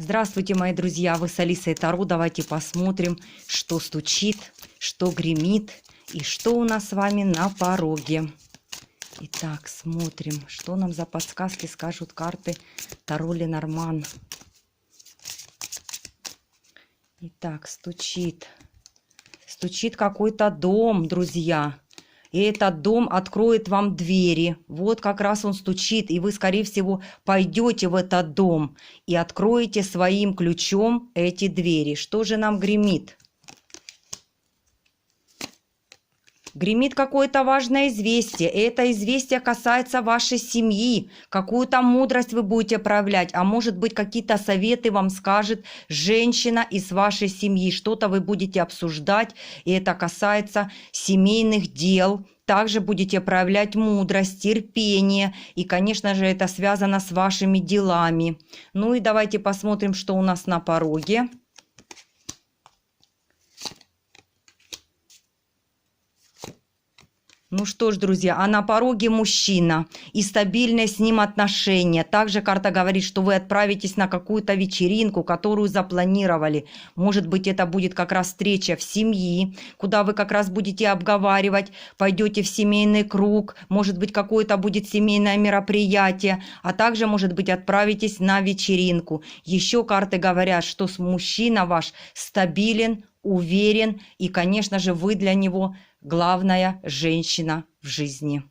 Здравствуйте, мои друзья! Вы с Алисой Таро. Давайте посмотрим, что стучит, что гремит и что у нас с вами на пороге. Итак, смотрим, что нам за подсказки скажут карты Таро Ленорман. Итак, стучит какой-то дом, друзья. И этот дом откроет вам двери. Вот как раз он стучит. И вы, скорее всего, пойдете в этот дом и откроете своим ключом эти двери. Что же нам гремит? Гремит какое-то важное известие. И это известие касается вашей семьи. Какую-то мудрость вы будете проявлять. А может быть, какие-то советы вам скажет женщина из вашей семьи. Что-то вы будете обсуждать. И это касается семейных дел. Также будете проявлять мудрость, терпение. И, конечно же, это связано с вашими делами. Ну и давайте посмотрим, что у нас на пороге. Ну что ж, друзья, а на пороге мужчина и стабильные с ним отношения. Также карта говорит, что вы отправитесь на какую-то вечеринку, которую запланировали. Может быть, это будет как раз встреча в семье, куда вы как раз будете обговаривать, пойдете в семейный круг, может быть, какое-то будет семейное мероприятие, а также, может быть, отправитесь на вечеринку. Еще карты говорят, что мужчина ваш стабилен, уверен и, конечно же, вы для него главная женщина в жизни.